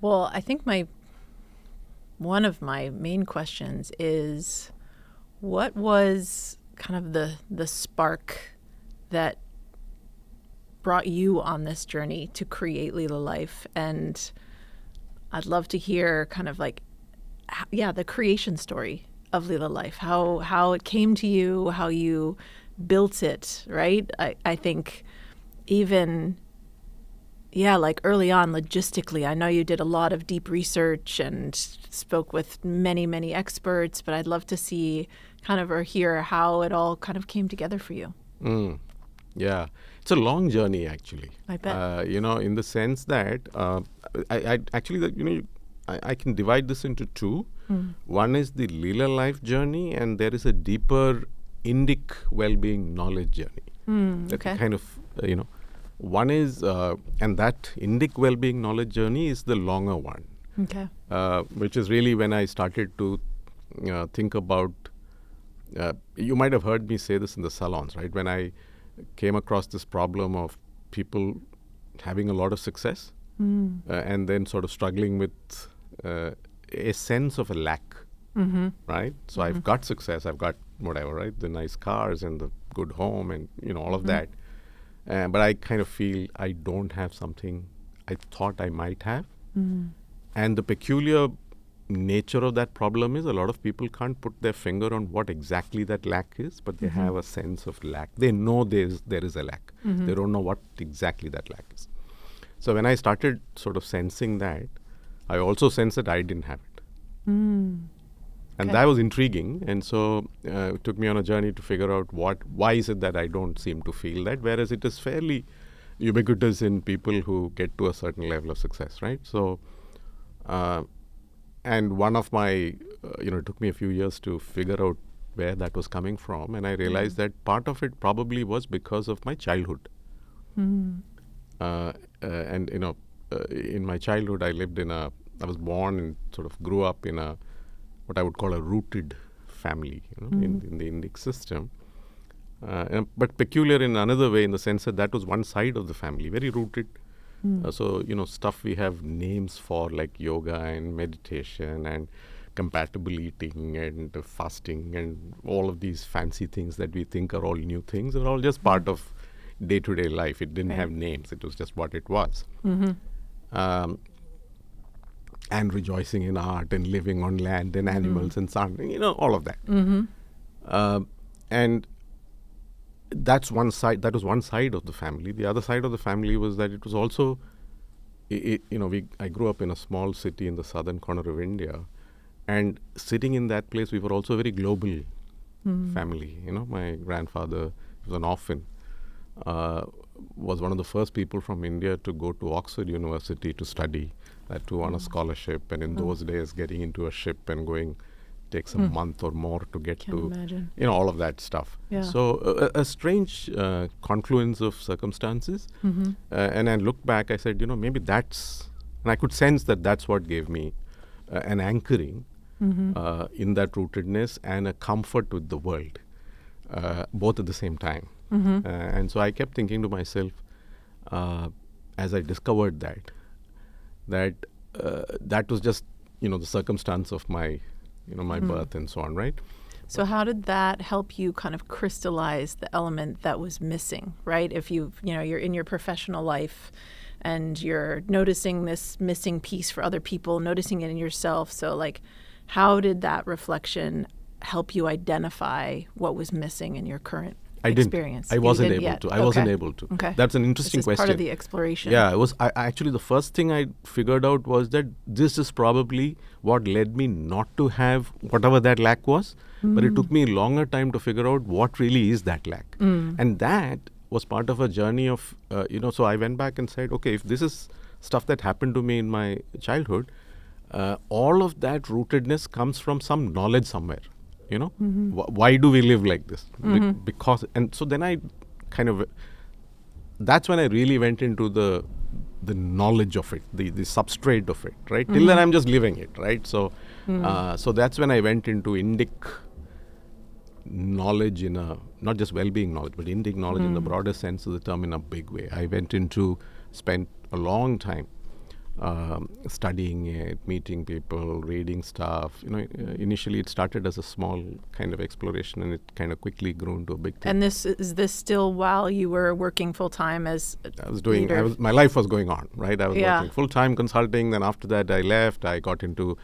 Well, I think one of my main questions is, what was kind of the spark that brought you on this journey to create Leela Life? And I'd love to hear kind of like, the creation story of Leela Life, how it came to you, how you built it, right? I think even, like early on, logistically, I know you did a lot of deep research and spoke with many, many experts, but I'd love to see kind of or hear how it all kind of came together for you. Yeah, it's a long journey actually. I bet. In the sense that I actually, I can divide this into two. One is the Leela Life journey, and there is a deeper Indic Wellbeing Knowledge journey. Okay. Kind of, one is, and that Indic Wellbeing Knowledge journey is the longer one. Okay. Which is really when I started to think about, you might have heard me say this in the salons, right? When I came across this problem of people having a lot of success and then sort of struggling with a sense of a lack, right? So I've got success, I've got whatever, right? The nice cars and the good home and, all of that. But I kind of feel I don't have something I thought I might have. And the peculiar nature of that problem is a lot of people can't put their finger on what exactly that lack is, but they have a sense of lack. They know there is a lack. They don't know what exactly that lack is. So when I started sort of sensing that, I also sensed that I didn't have it. And that was intriguing. And so it took me on a journey to figure out why is it that I don't seem to feel that, whereas it is fairly ubiquitous in people who get to a certain level of success, right? So, and one of my, it took me a few years to figure out where that was coming from. And I realized that part of it probably was because of my childhood. And, in my childhood, I was born and sort of grew up in what I would call a rooted family, in the Indic system. But peculiar in another way, in the sense that was one side of the family, very rooted. So, stuff we have names for, like yoga and meditation and compatible eating and fasting and all of these fancy things that we think are all new things are all just part of day-to-day life. It didn't have names. It was just what it was. And rejoicing in art and living on land and animals and sun, all of that. And that's one side. That was one side of the family. The other side of the family was that it was also, I grew up in a small city in the southern corner of India, and sitting in that place, we were also a very global family. My grandfather was an orphan. Was one of the first people from India to go to Oxford University to study, that too on a scholarship. And in those days, getting into a ship and going takes a month or more to get to, imagine. All of that stuff. Yeah. So a strange confluence of circumstances. And I looked back, I said, maybe that's, and I could sense that that's what gave me an anchoring in that rootedness and a comfort with the world, both at the same time. And so I kept thinking to myself, as I discovered that was just, the circumstance of my, my birth and so on, right? So how did that help you kind of crystallize the element that was missing, right? If you're in your professional life and you're noticing this missing piece for other people, noticing it in yourself. So like, how did that reflection help you identify what was missing in your current experience? I wasn't able to. I wasn't able to. Okay. That's an interesting question. Part of the exploration. Yeah, I actually, the first thing I figured out was that this is probably what led me not to have whatever that lack was. But it took me a longer time to figure out what really is that lack. And that was part of a journey of, so I went back and said, okay, if this is stuff that happened to me in my childhood, all of that rootedness comes from some knowledge somewhere. Why do we live like this? Because, and so then I kind of, that's when I really went into the knowledge of it, the substrate of it, right? Till then I'm just living it, right? So, so that's when I went into Indic knowledge not just well-being knowledge, but Indic knowledge in the broader sense of the term in a big way. I went spent a long time studying it, meeting people, reading stuff. Initially it started as a small kind of exploration, and it kind of quickly grew into a big thing. And is this still while you were working full time as I was doing. leader? My life was going on, right? I was working full time consulting. Then after that, I left. I got into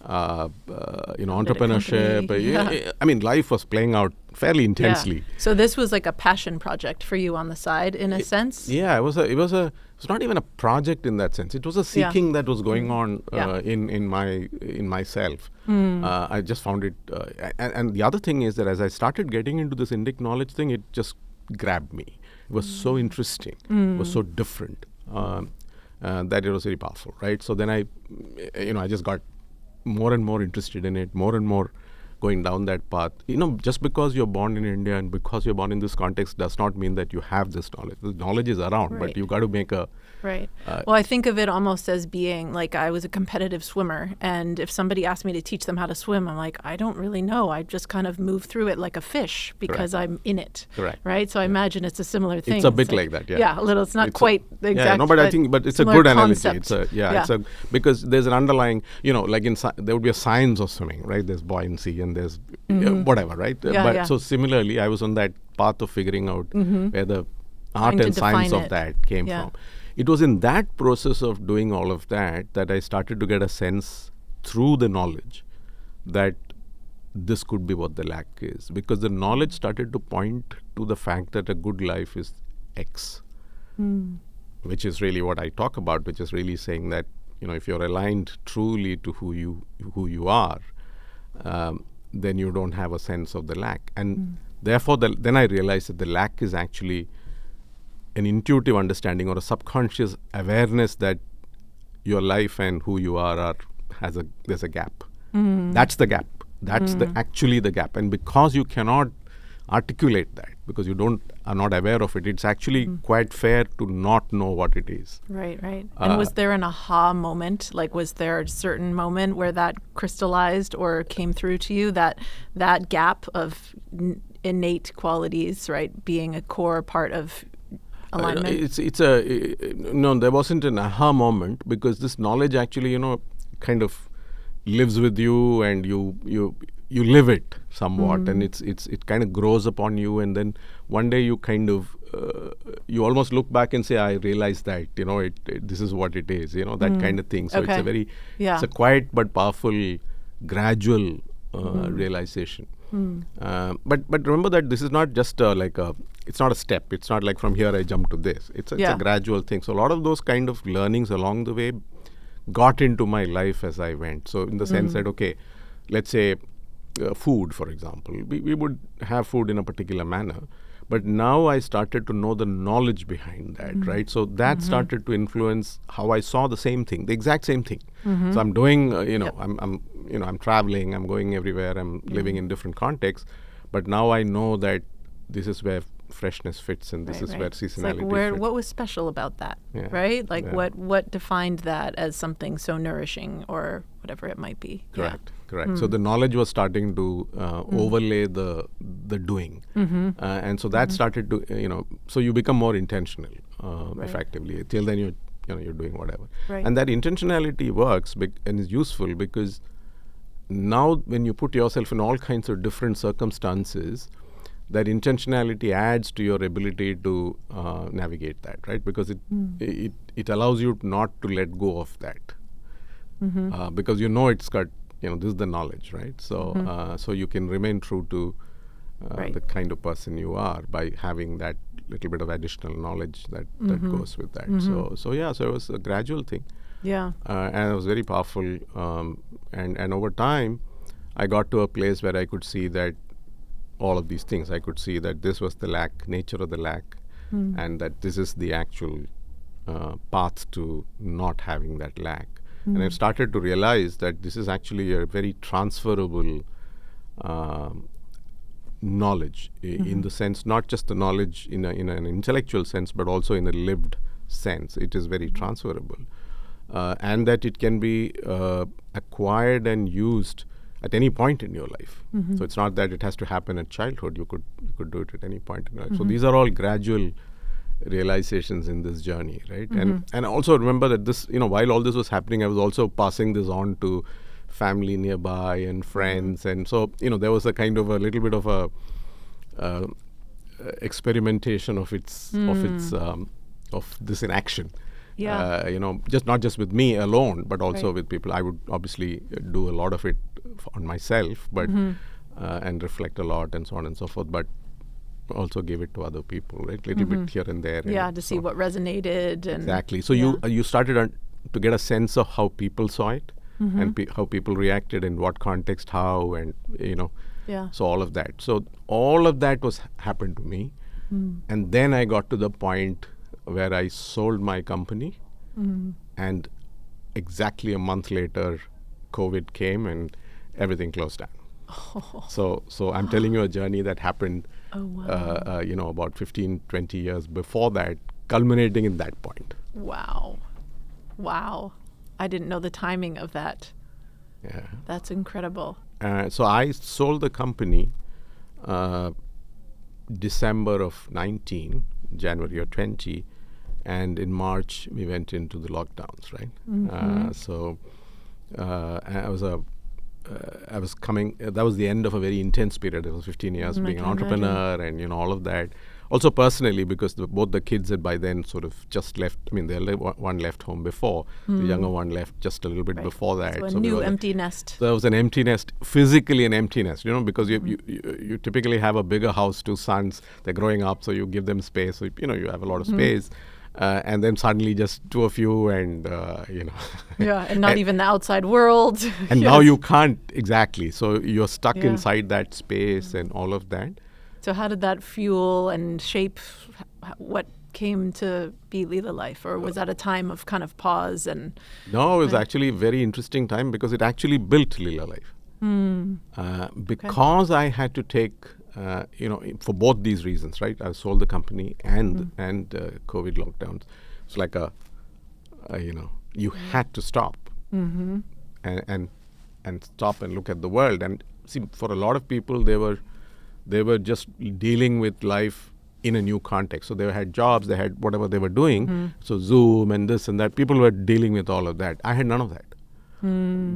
entrepreneurship. I mean, life was playing out fairly intensely. Yeah. So this was like a passion project for you on the side, in a sense. Yeah, it was not even a project in that sense. It was a seeking that was going on in myself. I just found it, and the other thing is that as I started getting into this Indic knowledge thing, it just grabbed me. It was so interesting. It was so different that it was very powerful, right? So then I just got more and more interested in it, more and more going down that path. Just because you're born in India and because you're born in this context does not mean that you have this knowledge. The knowledge is around, but you got to make a... Right. Well, I think of it almost as being like I was a competitive swimmer, and if somebody asked me to teach them how to swim, I'm like, I don't really know. I just kind of move through it like a fish because I'm in it. Correct. Right? So I imagine it's a similar thing. It's a bit like that, yeah. Yeah, a little. It's not quite the exact. No, but I think it's a good analogy. Concept. Because there's an underlying, like there would be a science of swimming, right? There's buoyancy and there's whatever, right? So similarly, I was on that path of figuring out where the art and science of that came from. It was in that process of doing all of that I started to get a sense through the knowledge that this could be what the lack is, because the knowledge started to point to the fact that a good life is X, which is really what I talk about, which is really saying that if you're aligned truly to who you are, then you don't have a sense of the lack, and therefore then I realized that the lack is actually an intuitive understanding or a subconscious awareness that your life and who you are there's a gap. That's the gap. That's actually the gap. And because you cannot articulate that, because you are not aware of it, it's actually quite fair to not know what it is. Right. And was there an aha moment? Like, was there a certain moment where that crystallized or came through to you, that gap of innate qualities, right, being a core part of alignment? There wasn't an aha moment, because this knowledge actually, kind of lives with you, and you live it somewhat, and it kind of grows upon you, and then one day you kind of you almost look back and say, I realized that this is what it is, that kind of thing. So it's a very it's a quiet but powerful gradual realization. But remember that this is not just it's not a step. It's not like from here I jump to this. It's a gradual thing. So a lot of those kind of learnings along the way got into my life as I went. So in the sense that, okay, let's say food, for example, we would have food in a particular manner, but now I started to know the knowledge behind that, right? So that started to influence how I saw the same thing, the exact same thing. So I'm doing, I'm traveling, I'm going everywhere, I'm living in different contexts, but now I know that this is where freshness fits, and this is where seasonality fits. What was special about that, right? Like what defined that as something so nourishing, or whatever it might be. Correct. So the knowledge was starting to overlay the doing, and so that started to so you become more intentional effectively. Till then you're doing whatever, and that intentionality works and is useful, because now when you put yourself in all kinds of different circumstances, that intentionality adds to your ability to navigate that, right? Because it allows you not to let go of that, because it's got this is the knowledge, right? So so you can remain true to the kind of person you are by having that little bit of additional knowledge that goes with that. So it was a gradual thing. And it was very powerful. And over time, I got to a place where I could see that all of these things. I could see that this was the lack, nature of the lack, and that this is the actual path to not having that lack. And I've started to realize that this is actually a very transferable knowledge, in the sense, not just the knowledge in an intellectual sense, but also in a lived sense. It is very transferable, and that it can be acquired and used at any point in your life. So it's not that it has to happen at childhood. You could do it at any point in your life. So these are all gradual realizations in this journey, right? And also remember that this, while all this was happening, I was also passing this on to family nearby and friends, and so there was a kind of a little bit of a experimentation of this in action. Just not just with me alone, but also with people. I would obviously do a lot of it on myself, but and reflect a lot and so on and so forth, but also give it to other people, right? Little bit here and there. To see what resonated. And exactly. So you started to get a sense of how people saw it and how people reacted, in what context, how, and so all of that. So all of that happened to me, and then I got to the point where I sold my company, and exactly a month later, COVID came and everything closed down. So I'm telling you a journey that happened, about 15, 20 years before that, culminating in that point. Wow. I didn't know the timing of that. Yeah. That's incredible. So I sold the company December of 19, January of 20, and in March we went into the lockdowns, right? I was coming. That was the end of a very intense period. It was 15 years being an entrepreneur, and all of that. Also personally, because both the kids had by then sort of just left. I mean, the elder one left home before. The younger one left just a little bit before that. So a new empty nest. There was an empty nest, physically an empty nest, because you typically have a bigger house, 2 sons. They're growing up, so you give them space. So, you have a lot of space. And then suddenly just 2 of you, and and not even the outside world. And now you can't, exactly. So you're stuck inside that space and all of that. So how did that fuel and shape what came to be Leela Life, or was that a time of kind of pause? And no, it was actually a very interesting time, because it actually built Leela Life. Because I had to take, for both these reasons, right? I sold the company and COVID lockdowns. It's like you had to stop and stop and look at the world. And see, for a lot of people, they were just dealing with life in a new context. So they had jobs, they had whatever they were doing. So Zoom and this and that, people were dealing with all of that. I had none of that.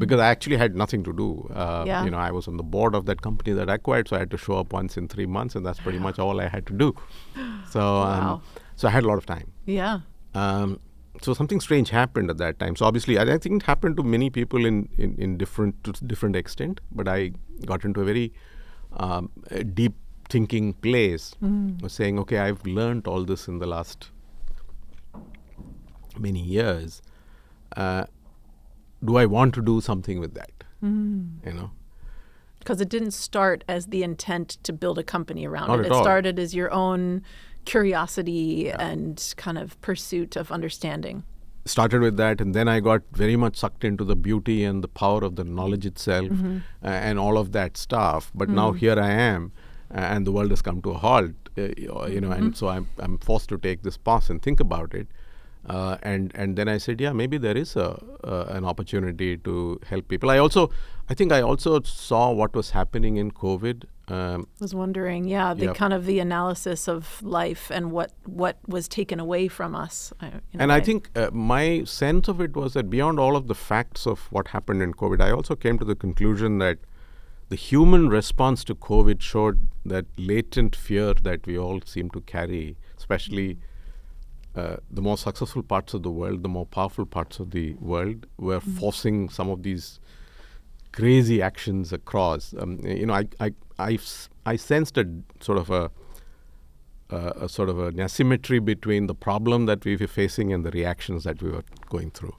Because I actually had nothing to do. I was on the board of that company that I acquired, so I had to show up once in 3 months, and that's pretty much all I had to do. So, so I had a lot of time. Yeah. So something strange happened at that time. So obviously, I think it happened to many people in different extent. But I got into a very deep thinking place, saying, okay, I've learned all this in the last many years. Do I want to do something with that? Because it didn't start as the intent to build a company around Not it. at It all. started as your own curiosity and kind of pursuit of understanding. Started with that, and then I got very much sucked into the beauty and the power of the knowledge itself and all of that stuff. But now here I am, and the world has come to a halt, and so I'm forced to take this pause and think about it. And then I said, maybe there is an opportunity to help people. I think I also saw what was happening in COVID. I was wondering, kind of the analysis of life and what was taken away from us. I think my sense of it was that beyond all of the facts of what happened in COVID, I also came to the conclusion that the human response to COVID showed that latent fear that we all seem to carry, especially the more successful parts of the world, the more powerful parts of the world, were forcing some of these crazy actions across. I sensed a sort of an asymmetry between the problem that we were facing and the reactions that we were going through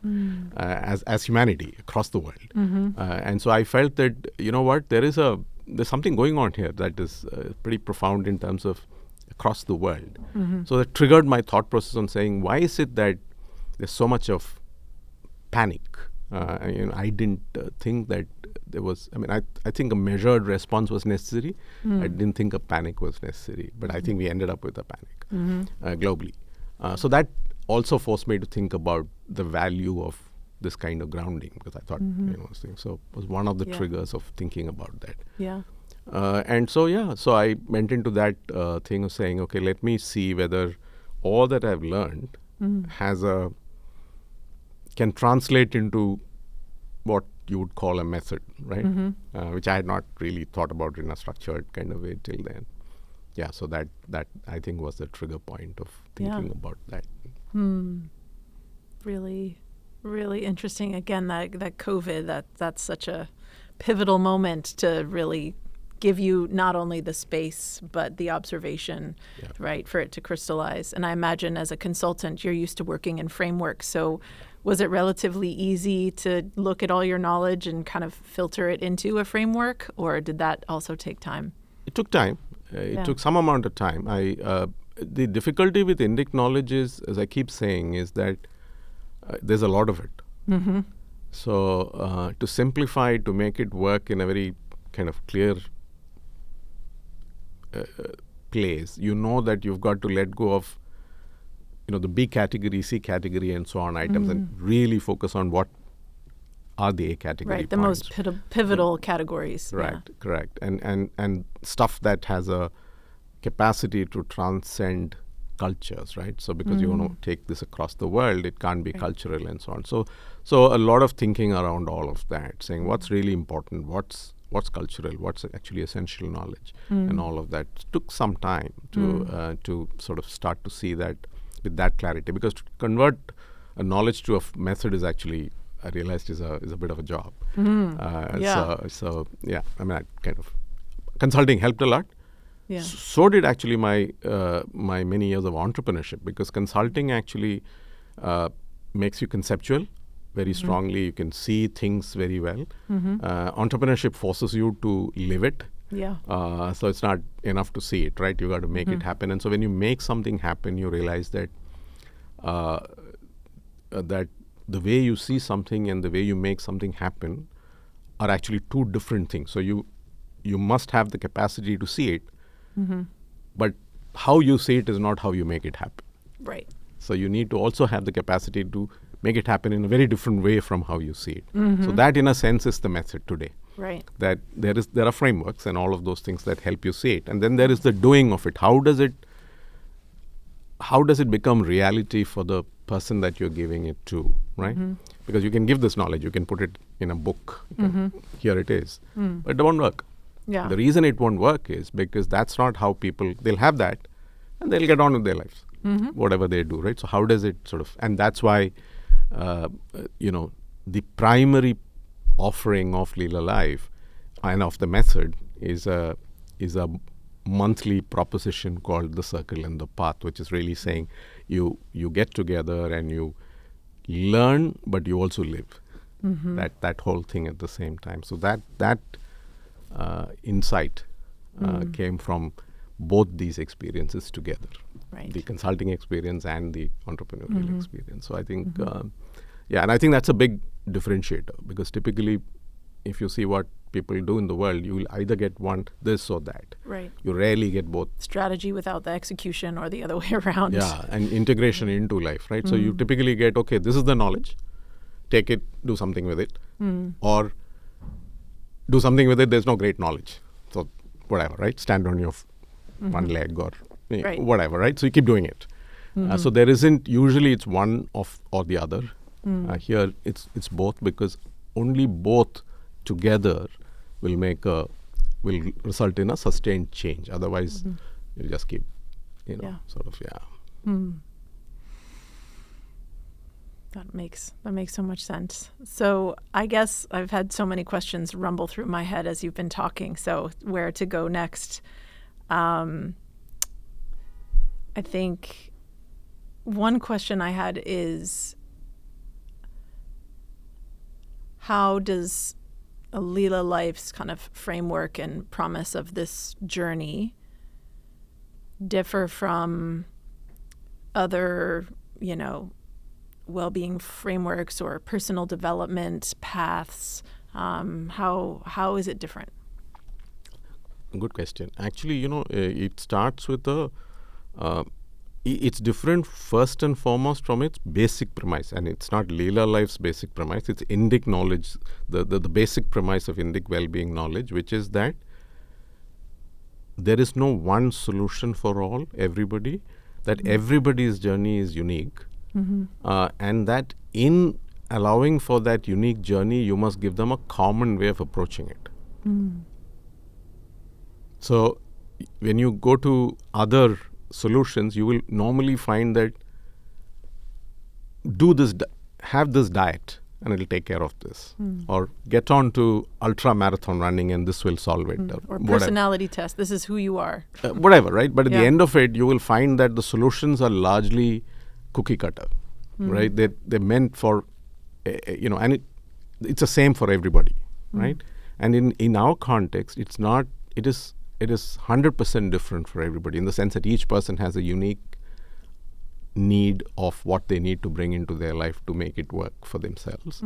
as humanity across the world. And so I felt that, there's something going on here that is pretty profound in terms of across the world. So that triggered my thought process on saying, why is it that there's so much of panic? I didn't think that there was, I think a measured response was necessary. I didn't think a panic was necessary, but I think we ended up with a panic globally. So that also forced me to think about the value of this kind of grounding, because I thought, so it was one of the triggers of thinking about that. Yeah. So I went into that thing of saying, okay, let me see whether all that I've learned can translate into what you would call a method, right? Which I had not really thought about in a structured kind of way till then. Yeah, so that I think was the trigger point of thinking about that. Really, really interesting. Again, that COVID, that's such a pivotal moment to really give you not only the space but the observation, right, for it to crystallize. And I imagine as a consultant, you're used to working in frameworks. So was it relatively easy to look at all your knowledge and kind of filter it into a framework, or did that also take time? It took time. It took some amount of time. The difficulty with Indic knowledge is, as I keep saying, is that there's a lot of it. So to simplify it, to make it work in a very kind of clear place, you know that you've got to let go of, the B category, C category, and so on items, and really focus on what are the A category Right, the points. most pivotal categories. Right, correct. And stuff that has a capacity to transcend cultures, right? So because you want to take this across the world, it can't be cultural and so on. So a lot of thinking around all of that, saying what's really important, what's cultural, what's actually essential knowledge, and all of that took some time to sort of start to see that with that clarity. Because to convert a knowledge to a method is actually, I realized, is a bit of a job. So I mean, consulting helped a lot. Yeah. So did actually my many years of entrepreneurship, because consulting actually makes you conceptual very strongly. You can see things very well. Entrepreneurship forces you to live it. So it's not enough to see it, right? You got to make it happen. And so when you make something happen, you realize that that the way you see something and the way you make something happen are actually two different things. So you must have the capacity to see it, but how you see it is not how you make it happen. Right. So you need to also have the capacity to make it happen in a very different way from how you see it. So that, in a sense, is the method today. Right. That there are frameworks and all of those things that help you see it, and then there is the doing of it. How does it become reality for the person that you're giving it to, right? Because you can give this knowledge, you can put it in a book, here it is, but it won't work. Yeah. The reason it won't work is because that's not how they'll have that and they'll get on with their lives, whatever they do, right? So how does it and that's why, the primary offering of Leela Life and of the method is a monthly proposition called the Circle and the Path, which is really saying you get together and you learn, but you also live. That whole thing at the same time. So that insight came from both these experiences together, Right. the consulting experience and the entrepreneurial experience. So I think, and I think that's a big differentiator, because typically if you see what people do in the world, you will either get this or that. Right. You rarely get both. Strategy without the execution, or the other way around. Yeah, and integration into life, right? So you typically get, okay, this is the knowledge, take it, do something with it, or do something with it, there's no great knowledge. So whatever, right? Stand on your one leg or whatever, right? So you keep doing it. So there isn't, usually it's one or the other. Here it's both, because only both together will result in a sustained change. Otherwise, you just keep, That makes so much sense. So I guess I've had so many questions rumble through my head as you've been talking. So where to go next? I think one question I had is, how does a Leela Life's kind of framework and promise of this journey differ from other, well-being frameworks or personal development paths? How is it different? Good question. Actually, it starts with it's different first and foremost from its basic premise, and it's not Leela Life's basic premise. It's Indic knowledge, the basic premise of Indic Wellbeing Knowledge, which is that there is no one solution for everybody. that everybody's journey is unique, Mm-hmm. and that in allowing for that unique journey, you must give them a common way of approaching it. Mm. So when you go to other solutions, you will normally find that have this diet and it'll take care of this, or get on to ultra marathon running and this will solve it, Or whatever. personality test. This is who you are. Whatever, right? But at the Yeah. end of it, you will find that the solutions are largely cookie cutter, right? They're meant for, and it's the same for everybody, right? And in our context, it's not. It is 100% different for everybody in the sense that each person has a unique need of what they need to bring into their life to make it work for themselves.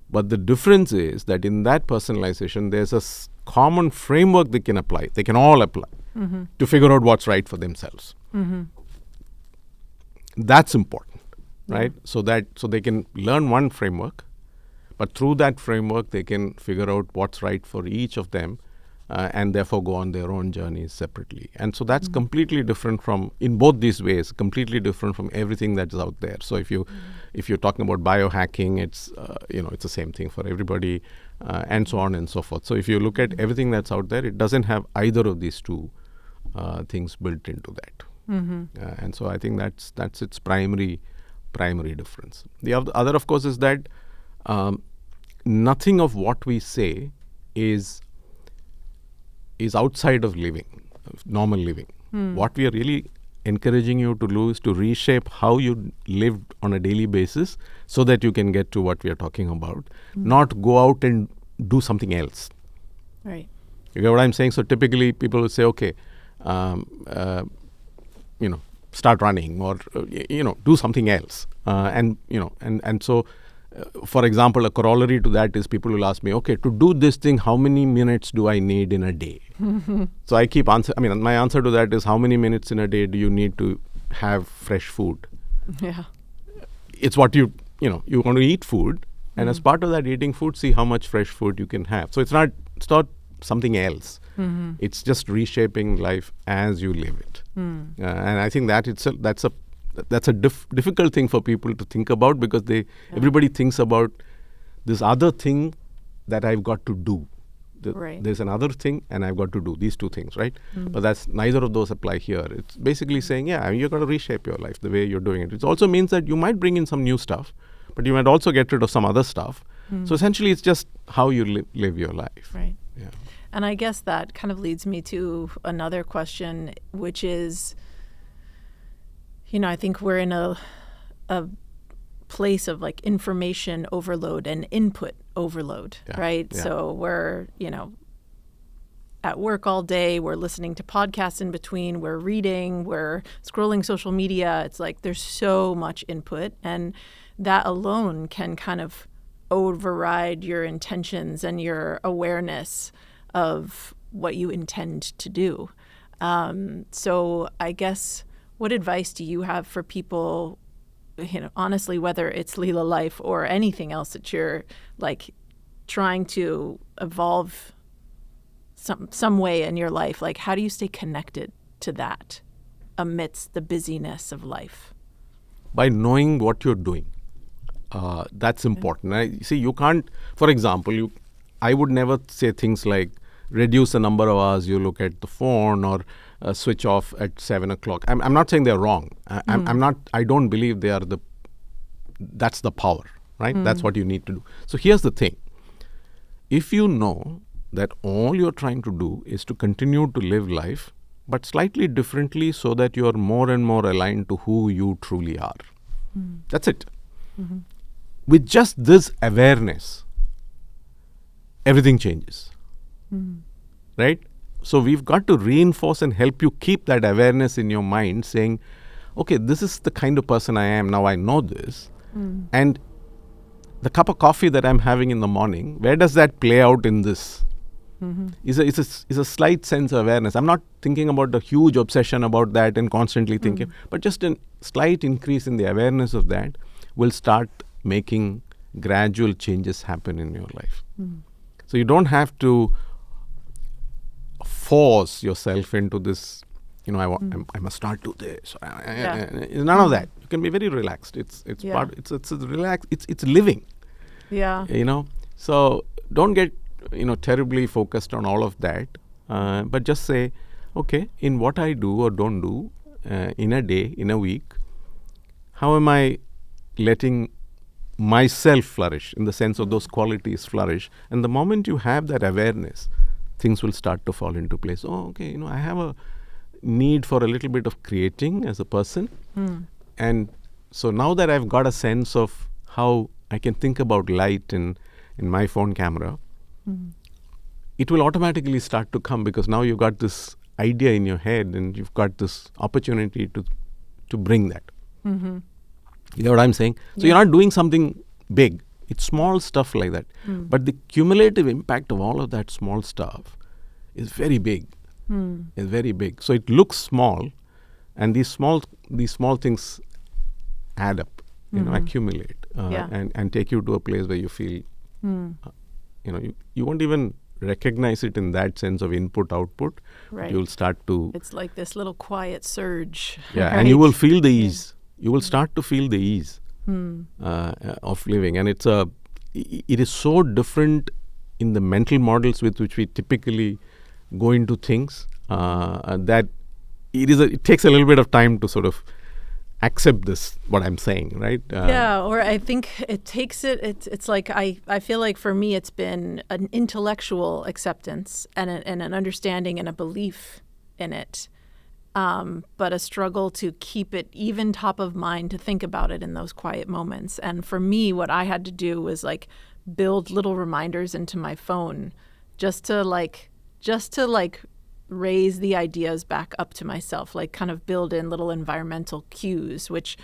But the difference is that in that personalization, there's a common framework they can apply. They can all apply to figure out what's right for themselves. That's important, right? So they can learn one framework, but through that framework, they can figure out what's right for each of them, and therefore go on their own journeys separately. And so that's completely different from, in both these ways, completely different from everything that's out there. So if you're talking about biohacking, it's it's the same thing for everybody, and so on and so forth. So if you look at everything that's out there, it doesn't have either of these two things built into that. And so I think that's its primary difference. The other, of course, is that nothing of what we say is outside of normal living. What we are really encouraging you to do is to reshape how you live on a daily basis so that you can get to what we are talking about, not go out and do something else. Right. You get what I'm saying? So typically people will say, okay, start running or, do something else. And so, for example, a corollary to that is people will ask me, okay, to do this thing, how many minutes do I need in a day? So I keep my answer to that is, how many minutes in a day do you need to have fresh food? Yeah. It's what you want to eat food. And as part of that eating food, see how much fresh food you can have. So it's not something else. It's just reshaping life as you live it. And I think that that's a difficult thing for people to think about, because everybody thinks about this other thing that I've got to do. Right. There's another thing and I've got to do these two things, right? But that's neither of those apply here. It's basically saying, you're going to reshape your life the way you're doing it. It also means that you might bring in some new stuff, but you might also get rid of some other stuff. So essentially, it's just how you live your life. Right. Yeah. And I guess that kind of leads me to another question, which is, I think we're in a place of like information overload and input overload, right? Yeah. So we're, at work all day, we're listening to podcasts in between, we're reading, we're scrolling social media. It's like there's so much input, and that alone can kind of override your intentions and your awareness of what you intend to do. So I guess, what advice do you have for people, honestly, whether it's Leela Life or anything else that you're like trying to evolve some way in your life? Like, how do you stay connected to that amidst the busyness of life? By knowing what you're doing. That's important. You can't, for example, I would never say things like reduce the number of hours you look at the phone, or switch off at 7 o'clock. I'm not saying they're wrong. I don't believe that's the power, right? That's what you need to do. So here's the thing. If you know that all you're trying to do is to continue to live life, but slightly differently so that you're more and more aligned to who you truly are. That's it. With just this awareness, everything changes. Right? So we've got to reinforce and help you keep that awareness in your mind, saying, okay, this is the kind of person I am. Now I know this. And the cup of coffee that I'm having in the morning, where does that play out in this? Is a slight sense of awareness. I'm not thinking about a huge obsession about that and constantly thinking, but just a slight increase in the awareness of that will start making gradual changes happen in your life. So you don't have to force yourself into this I must not do this. None of that. You can be very relaxed. It's relaxed. It's living. Yeah. So don't get terribly focused on all of that, but just say, okay, in what I do or don't do in a day, in a week, how am I letting myself flourish in the sense of those qualities flourish? And the moment you have that awareness, things will start to fall into place. Oh, okay, I have a need for a little bit of creating as a person. And so now that I've got a sense of how I can think about light in my phone camera, it will automatically start to come, because now you've got this idea in your head and you've got this opportunity to bring that. You know what I'm saying? So you're not doing something big. It's small stuff like that. But the cumulative impact of all of that small stuff is very big. Is very big. So it looks small, and these small things add up, accumulate, and take you to a place where you feel, you won't even recognize it in that sense of input-output. Right. You'll start to... It's like this little quiet surge. Yeah, right? and you will feel the ease. You will start to feel the ease of living. And it is so different in the mental models with which we typically go into things that it takes a little bit of time to sort of accept this, what I'm saying, right? Or I think it takes it's like I feel like for me it's been an intellectual acceptance and an understanding and a belief in it, but a struggle to keep it even top of mind, to think about it in those quiet moments. And for me, what I had to do was like build little reminders into my phone just to raise the ideas back up to myself, like kind of build in little environmental cues, which,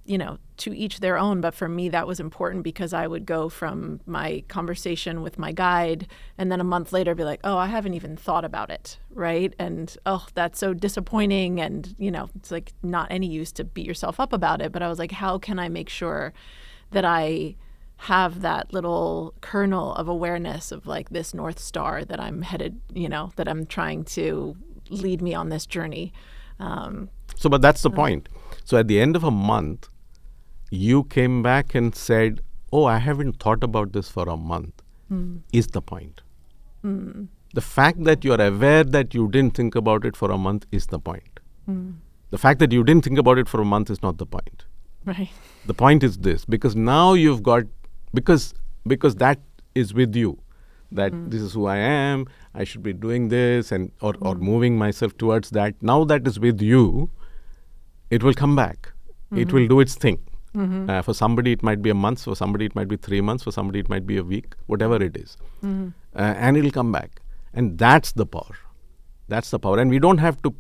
to each their own. But for me, that was important because I would go from my conversation with my guide and then a month later be like, oh, I haven't even thought about it, right? And, oh, that's so disappointing. And, it's like not any use to beat yourself up about it. But I was like, how can I make sure that I have that little kernel of awareness of like this North Star that I'm headed, that I'm trying to lead me on this journey. But that's the point. So at the end of a month, you came back and said, oh, I haven't thought about this for a month, is the point. The fact that you're aware that you didn't think about it for a month is the point. The fact that you didn't think about it for a month is not the point. Right. The point is this, because now you've got, because that is with you, that this is who I am, I should be doing this, and or moving myself towards that. Now that is with you, it will come back. It will do its thing. For somebody it might be a month, for somebody it might be 3 months, for somebody it might be a week, whatever it is. And it'll come back. And that's the power. That's the power. And we don't have to,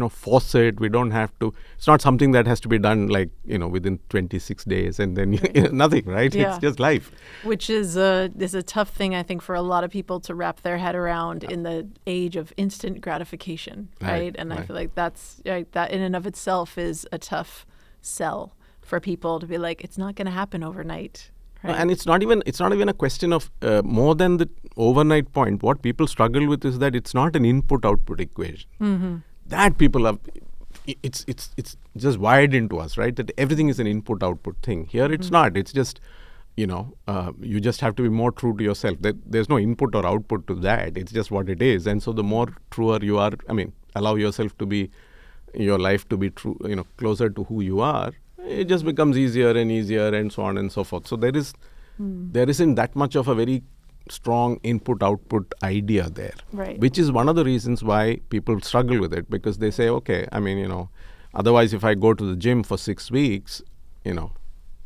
force it. We don't have to. It's not something that has to be done like, within 26 days and then nothing, right? Yeah. It's just life. Which is a tough thing, I think, for a lot of people to wrap their head around in the age of instant gratification, right? And I feel like that in and of itself is a tough sell for people to be like, it's not going to happen overnight. Right. And it's not even a question of more than the overnight point. What people struggle with is that it's not an input-output equation. That people have, it's just wired into us, right? That everything is an input-output thing. Here it's not. It's just, you just have to be more true to yourself. There's no input or output to that. It's just what it is. And so the more truer you are, allow yourself to be, your life to be true, closer to who you are, it just becomes easier and easier and so on and so forth. So there isn't that much of a very strong input-output idea there, right? Which is one of the reasons why people struggle with it, because they say, okay, otherwise if I go to the gym for 6 weeks, so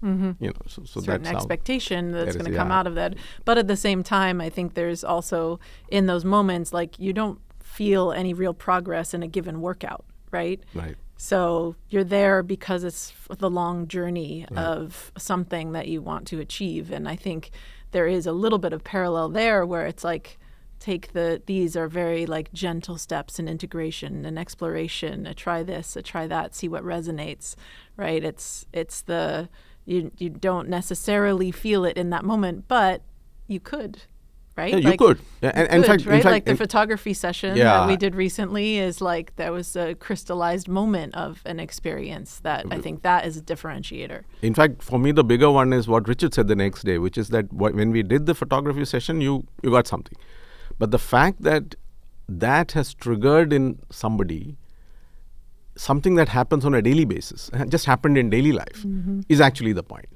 certain that's expectation that's going to come out of that. But at the same time, I think there's also in those moments, like you don't feel any real progress in a given workout, right? Right. So you're there because it's the long journey of something that you want to achieve. And I think there is a little bit of parallel there where it's like, these are very like gentle steps in integration and exploration. Try this, try that, see what resonates, right? You don't necessarily feel it in that moment, but you could. right? Yeah, you could. In fact, like the photography session that we did recently is like, that was a crystallized moment of an experience that I think that is a differentiator. In fact, for me, the bigger one is what Richard said the next day, which is that when we did the photography session, you got something. But the fact that that has triggered in somebody something that happens on a daily basis, just happened in daily life, is actually the point.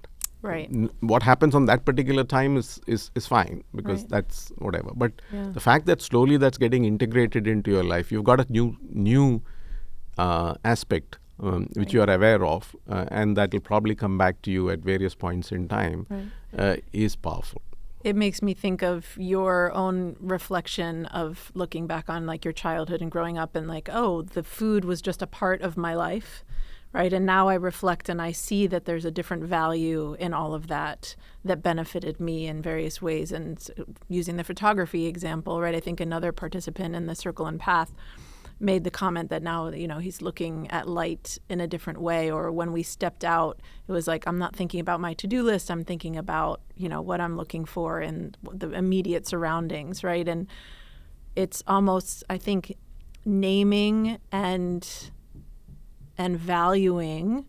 Right. What happens on that particular time is fine, because that's whatever. But the fact that slowly that's getting integrated into your life, you've got a new aspect which you are aware of, and that will probably come back to you at various points in time, is powerful. It makes me think of your own reflection of looking back on like your childhood and growing up, and like, oh, the food was just a part of my life. Right. And now I reflect and I see that there's a different value in all of that benefited me in various ways. And using the photography example, right, I think another participant in the Circle and Path made the comment that now, he's looking at light in a different way. Or when we stepped out, it was like, I'm not thinking about my to-do list. I'm thinking about, what I'm looking for in the immediate surroundings. Right. And it's almost, I think, naming and valuing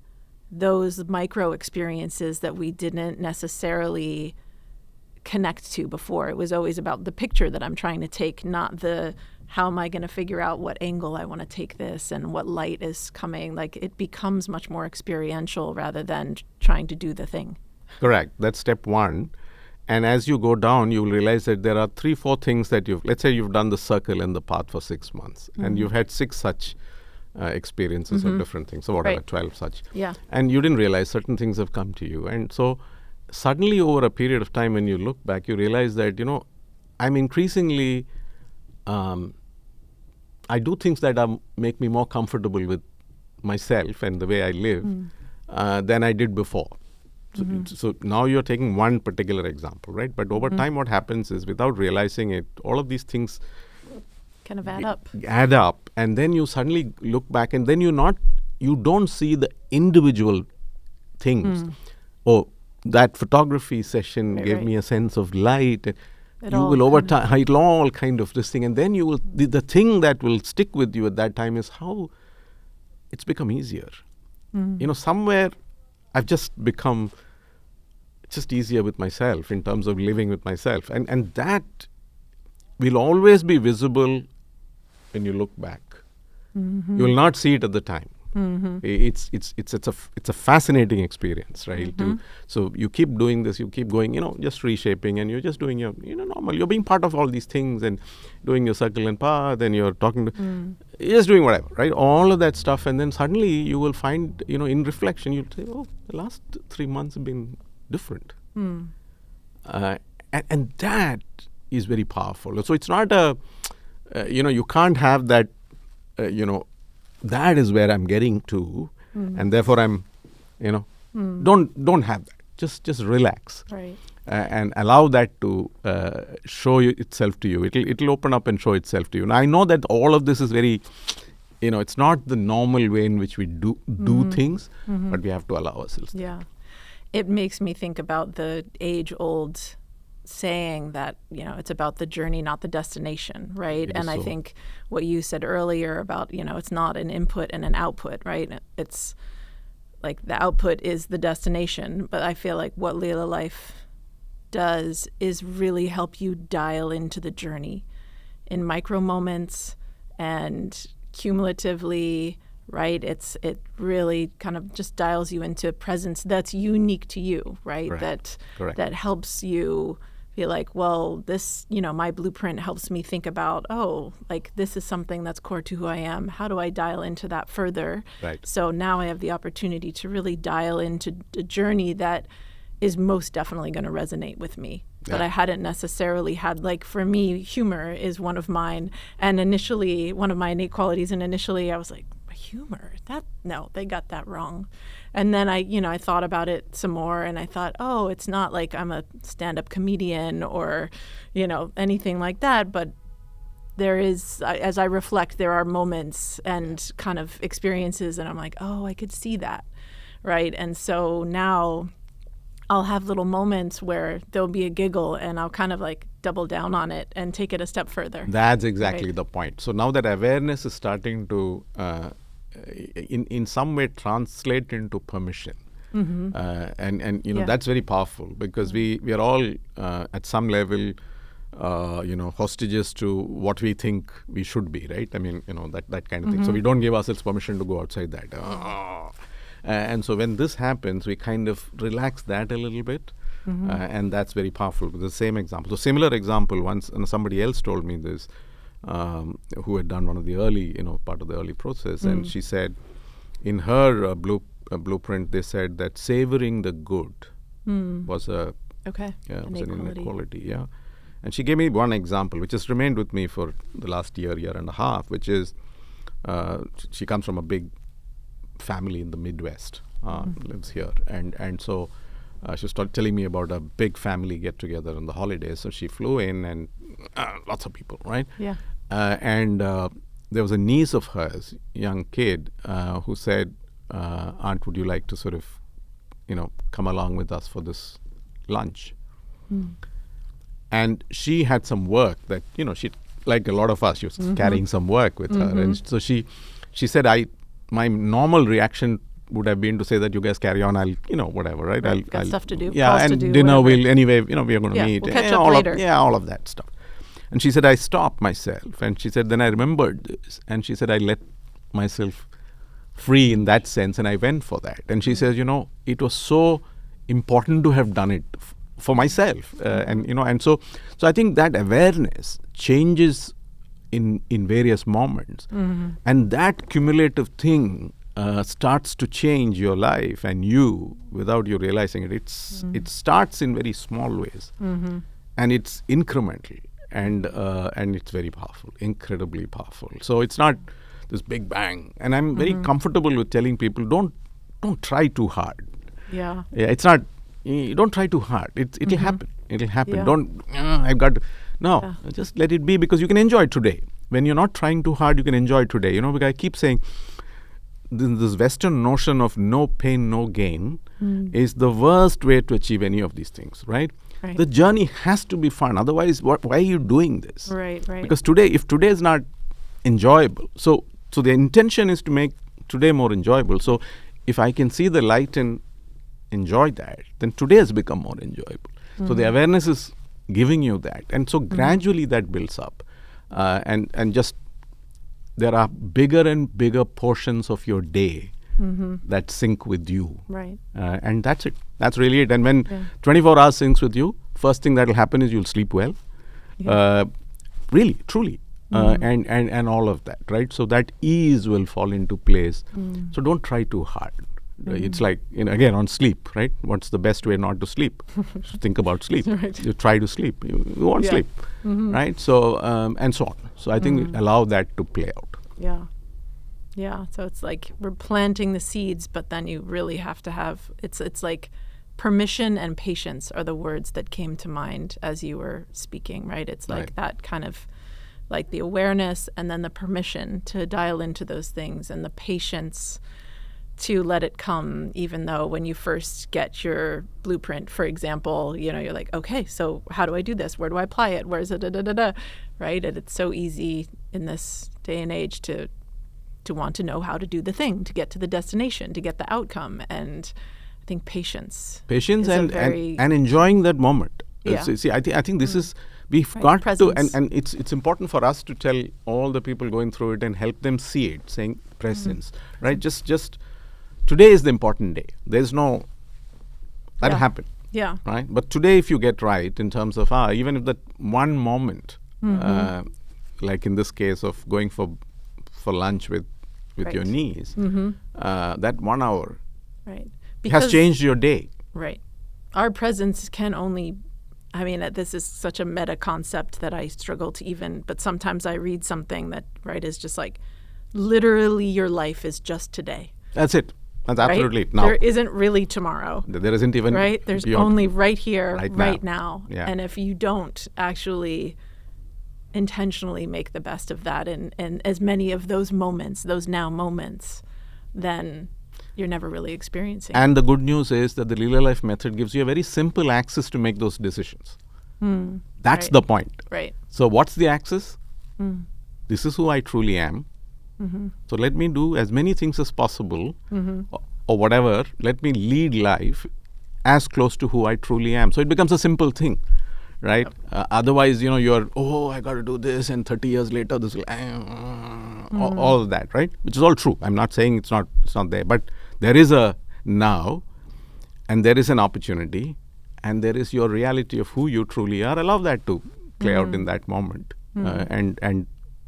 those micro experiences that we didn't necessarily connect to before. It was always about the picture that I'm trying to take, not the how am I going to figure out what angle I want to take this and what light is coming. Like, it becomes much more experiential rather than trying to do the thing. Correct. That's step one. And as you go down, you will realize that there are 3-4 things that let's say you've done the circle and the path for 6 months, and you've had 6 such experiences of different things, so whatever, 12 such. Yeah. And you didn't realize certain things have come to you. And so suddenly over a period of time, when you look back, you realize that, I'm increasingly, I do things that make me more comfortable with myself and the way I live than I did before. So now you're taking one particular example, right? But over time, what happens is, without realizing it, all of these things kind of add up, and then you suddenly look back, and then you don't see the individual things. Oh, that photography session gave me a sense of light. You will over time, it'll all kind of this thing, and then you will the thing that will stick with you at that time is how it's become easier. Somewhere I've just become just easier with myself in terms of living with myself, and that will always be visible when you look back. You will not see it at the time. It's a fascinating experience, right? So you keep doing this, you keep going, just reshaping, and you're just doing your, normal. You're being part of all these things and doing your circle and path, and you're talking to, you're just doing whatever, right? All of that stuff, and then suddenly you will find, in reflection, you'll say, oh, the last 3 months have been different, and that is very powerful. So it's not you can't have that, that is where I'm getting to, and therefore I'm, don't have that. Just relax, right, and allow that to show itself to you. It'll open up and show itself to you. Now, I know that all of this is very, it's not the normal way in which we do things, but we have to allow ourselves. Yeah, it makes me think about the age-old saying that, it's about the journey, not the destination, right? And I think what you said earlier about, it's not an input and an output, right? It's like the output is the destination, but I feel like what Leela Life does is really help you dial into the journey in micro moments and cumulatively, right? It really kind of just dials you into presence that's unique to you, right? Correct. That helps you be like, well, this, my blueprint helps me think about, oh, like this is something that's core to who I am. How do I dial into that further? Right. So now I have the opportunity to really dial into a journey that is most definitely going to resonate with me. Yeah. But I hadn't necessarily had, like, for me, humor is one of mine. And initially, one of my innate qualities, and initially I was like, humor? No, they got that wrong. And then I thought about it some more, and I thought, oh, it's not like I'm a stand-up comedian or, anything like that. But there is, as I reflect, there are moments and kind of experiences, and I'm like, oh, I could see that, right? And so now I'll have little moments where there'll be a giggle and I'll kind of like double down on it and take it a step further. That's exactly Right. the point. So now that awareness is starting to, in some way, translate into permission. And Yeah. that's very powerful, because we are all at some level hostages to what we think we should be, right? I mean, that kind of thing. So we don't give ourselves permission to go outside that. And so when this happens, we kind of relax that a little bit, and that's very powerful. The same example. So similar example, once and somebody else told me this, who had done one of the early, part of the early process, and she said, in her blueprint, they said that savoring the good was an inequality. Yeah. And she gave me one example, which has remained with me for the last year and a half, which is she comes from a big family in the Midwest, lives here. And so she started telling me about a big family get-together on the holidays. So she flew in, and lots of people, right? Yeah. And there was a niece of hers, young kid, who said, Aunt, would you like to sort of, come along with us for this lunch? And she had some work that, she, like a lot of us, she was carrying some work with her. And so she said, my normal reaction would have been to say that you guys carry on, I'll, whatever, right? Got stuff to do. Yeah, calls and to do, dinner whatever. will, anyway, we are going to meet. We'll catch and up all later. All of that stuff. And she said, I stopped myself. And she said, then I remembered this. And she said, I let myself free in that sense, and I went for that. And she says, it was so important to have done it for myself. And so I think that awareness changes in various moments. And that cumulative thing starts to change your life and you without you realizing it. It starts in very small ways, and it's incremental, and it's very powerful, incredibly powerful. So it's not this big bang. And I'm very comfortable with telling people, don't try too hard. Yeah. It's not. You don't try too hard. It'll happen. It'll happen. Yeah. Don't. I've got. No. Just let it be, because you can enjoy today. When you're not trying too hard, you can enjoy today. Because I keep saying, this Western notion of no pain, no gain is the worst way to achieve any of these things, right? Right. The journey has to be fun. Otherwise, why are you doing this? Right. Because if today is not enjoyable, so the intention is to make today more enjoyable. So if I can see the light and enjoy that, then today has become more enjoyable. So the awareness is giving you that. And so gradually that builds up. And just there are bigger and bigger portions of your day that sync with you. Right. And that's it. That's really it. And when 24 hours syncs with you, first thing that will happen is you'll sleep well. Really, truly. And all of that, right? So that ease will fall into place. So don't try too hard. It's like, again, on sleep, right? What's the best way not to sleep? So think about sleep. Right. You try to sleep. You won't sleep, right? So, and so on. So I think allow that to play out. Yeah. So it's like we're planting the seeds, but then you really have to have, it's like permission and patience are the words that came to mind as you were speaking, right? It's like that kind of, like the awareness and then the permission to dial into those things and the patience to let it come, even though when you first get your blueprint, for example, you're like, okay, so how do I do this? Where do I apply it? Where's it? Right? And it's so easy in this day and age to want to know how to do the thing, to get to the destination, to get the outcome. And I think patience and enjoying that moment. Yeah. See, I think this is, we've got to, and it's important for us to tell all the people going through it and help them see it, saying presence, right? Just today is the important day. There's no, that'll happen. Yeah. Right? But today, if you get right in terms of, even if that one moment, like in this case of going for lunch with your niece, that 1 hour has changed your day. Right. Our presence can only, this is such a meta concept that I struggle to even, but sometimes I read something that, is just like, literally your life is just today. That's it. That's absolutely it. Now, there isn't really tomorrow. There isn't even. Right? There's only right here, right now. Yeah. And if you don't actually intentionally make the best of that and as many of those moments, those now moments, then you're never really experiencing. And the good news is that the Leela Life Method gives you a very simple access to make those decisions. That's Right. the point. Right. So what's the access? This is who I truly am. So let me do as many things as possible, or whatever. Let me lead life as close to who I truly am. So it becomes a simple thing, right? Otherwise, you're, I got to do this, and 30 years later, this will, all of that, right? Which is all true. I'm not saying it's not there, but there is a now, and there is an opportunity, and there is your reality of who you truly are. Allow that to play out in that moment, and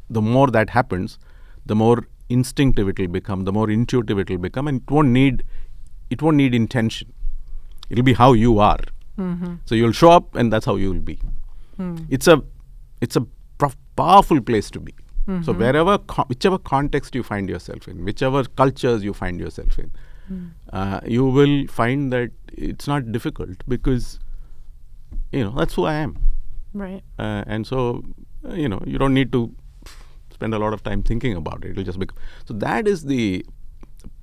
the more that happens, the more instinctive it will become, the more intuitive it will become, and it won't need intention. It'll be how you are. So you'll show up, and that's how you will be. It's a powerful place to be. So whichever context you find yourself in, whichever cultures you find yourself in, you will find that it's not difficult, because that's who I am. Right. And so you don't need to spend a lot of time thinking about it. It'll just become. So that is the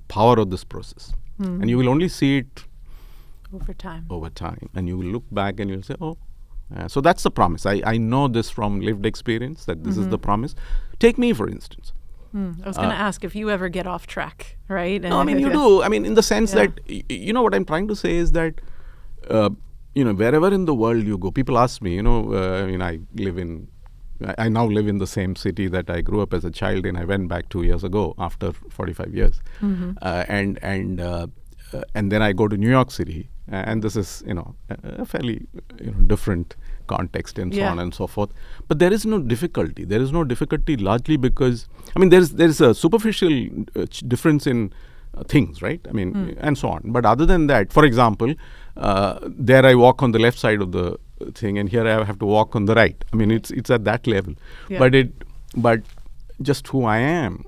power of this process, and you will only see it Over time. And you will look back and you'll say, so that's the promise. I know this from lived experience, that this is the promise. Take me, for instance. I was going to ask if you ever get off track, right? No, I mean, you do. I mean, in the sense that, what I'm trying to say is that, wherever in the world you go, people ask me, I now live in the same city that I grew up as a child in. I went back 2 years ago after 45 years. And then I go to New York City, and this is, a fairly, different context and so on and so forth. But there is no difficulty. There is no difficulty largely because, there's a superficial difference in things, right? And so on. But other than that, for example, there I walk on the left side of the thing, and here I have to walk on the right. It's at that level. Yeah. But just who I am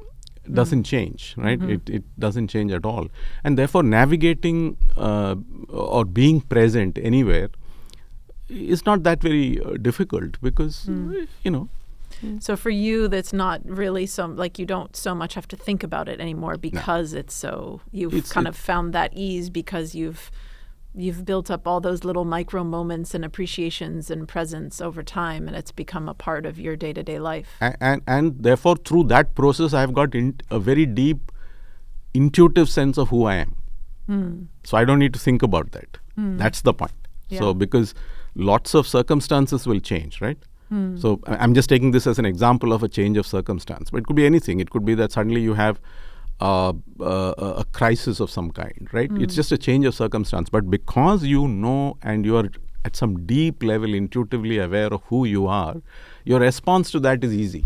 doesn't change, right? It doesn't change at all. And therefore, navigating or being present anywhere is not that very difficult, because, So for you, that's not really you don't so much have to think about it anymore, because it's so, you've found that ease, because you've built up all those little micro moments and appreciations and presence over time, and it's become a part of your day-to-day life. And therefore, through that process, I've got a very deep, intuitive sense of who I am. So I don't need to think about that. That's the point. Yeah. So because lots of circumstances will change, right? So I'm just taking this as an example of a change of circumstance. But it could be anything. It could be that suddenly you have a crisis of some kind, right? It's just a change of circumstance. But because you know, and you are at some deep level intuitively aware of who you are, your response to that is easy.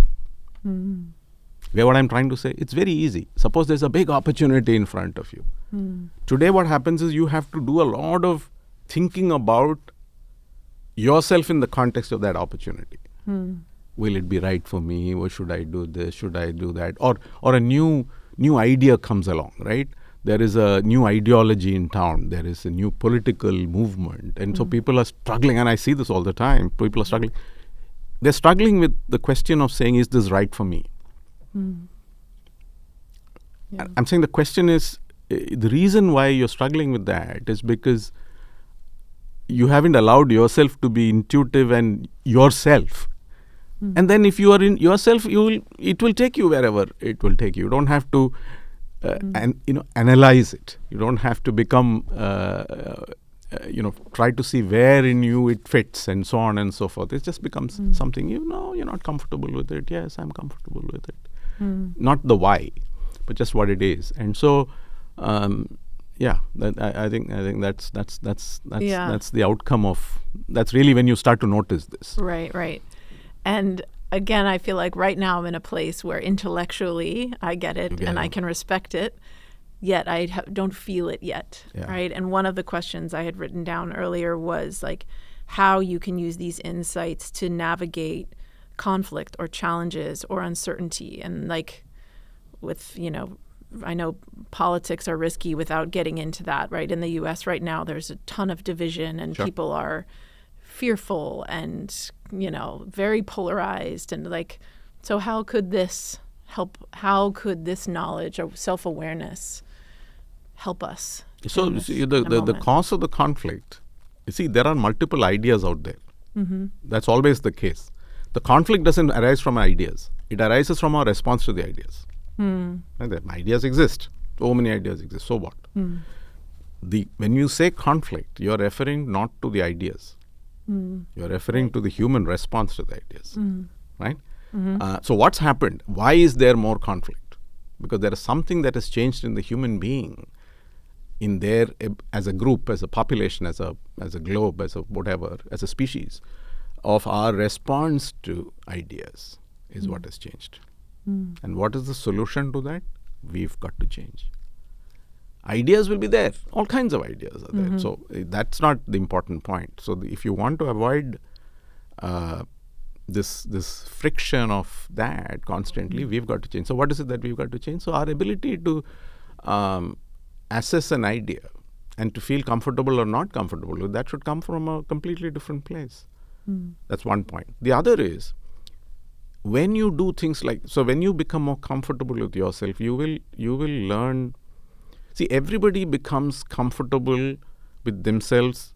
Where what I'm trying to say, it's very easy. Suppose there's a big opportunity in front of you. Today what happens is you have to do a lot of thinking about yourself in the context of that opportunity. Will it be right for me? Or should I do this? Should I do that? Or a new idea comes along, right? There is a new ideology in town. There is a new political movement. And so people are struggling, and I see this all the time. People are struggling. They're struggling with the question of saying, is this right for me? Yeah. I'm saying the question is, the reason why you're struggling with that is because you haven't allowed yourself to be intuitive and yourself. And then if you are in yourself, it will take you wherever it will take you. You don't have to analyze it. You don't have to become try to see where in you it fits and so on and so forth. It just becomes something, you're not comfortable with it. Yes, I'm comfortable with it. Not the why, but just what it is. And so I think that's the outcome of, that's really when you start to notice this. Right. And again, I feel like right now I'm in a place where intellectually I get it and I can respect it, yet I don't feel it yet, right? And one of the questions I had written down earlier was like how you can use these insights to navigate conflict or challenges or uncertainty. And like with, I know politics are risky without getting into that, right? In the U.S. right now, there's a ton of division and people are fearful and, very polarized. And so how could this help? How could this knowledge or self-awareness help us? So you see, the cause of the conflict, you see, there are multiple ideas out there. That's always the case. The conflict doesn't arise from ideas. It arises from our response to the ideas. And the ideas exist. So many ideas exist. So what? When you say conflict, you're referring not to the ideas. You're referring to the human response to the ideas. Right? So what's happened? Why is there more conflict? Because there is something that has changed in the human being, in their, as a group, as a population, as a globe, as a whatever, as a species, of our response to ideas is what has changed. And what is the solution to that? We've got to change. Ideas will be there. All kinds of ideas are there. So that's not the important point. So if you want to avoid this friction of that constantly, we've got to change. So what is it that we've got to change? So our ability to assess an idea and to feel comfortable or not comfortable with that should come from a completely different place. That's one point. The other is, when you do things like, so when you become more comfortable with yourself, you will learn. See, everybody becomes comfortable with themselves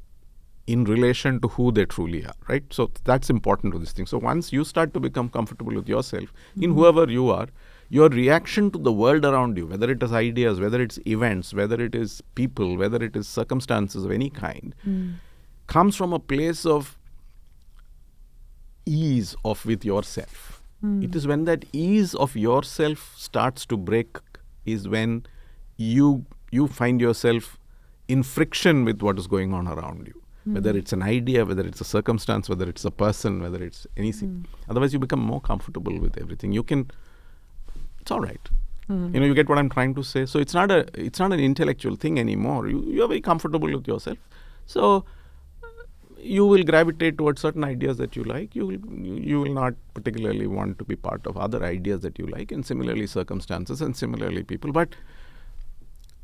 in relation to who they truly are, right? So that's important to this thing. So once you start to become comfortable with yourself, in whoever you are, your reaction to the world around you, whether it is ideas, whether it's events, whether it is people, whether it is circumstances of any kind, comes from a place of ease of with yourself. It is when that ease of yourself starts to break, is when you find yourself in friction with what is going on around you. Whether it's an idea, whether it's a circumstance, whether it's a person, whether it's anything. Otherwise, you become more comfortable with everything. It's all right. You get what I'm trying to say. So it's not an intellectual thing anymore. You are very comfortable with yourself. So you will gravitate towards certain ideas that you like. You will not particularly want to be part of other ideas that you like, and similarly circumstances, and similarly people. But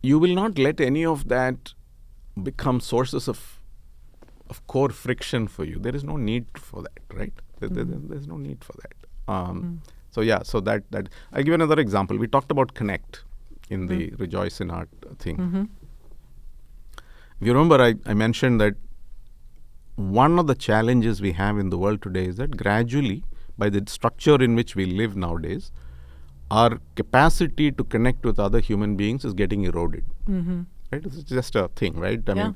you will not let any of that become sources of core friction for you. There is no need for that, right? There's no need for that. So that I'll give another example. We talked about connect in the Rejoice in Art thing. If you remember, I mentioned that one of the challenges we have in the world today is that gradually, by the structure in which we live nowadays, our capacity to connect with other human beings is getting eroded. Right? It's just a thing, right? I mean,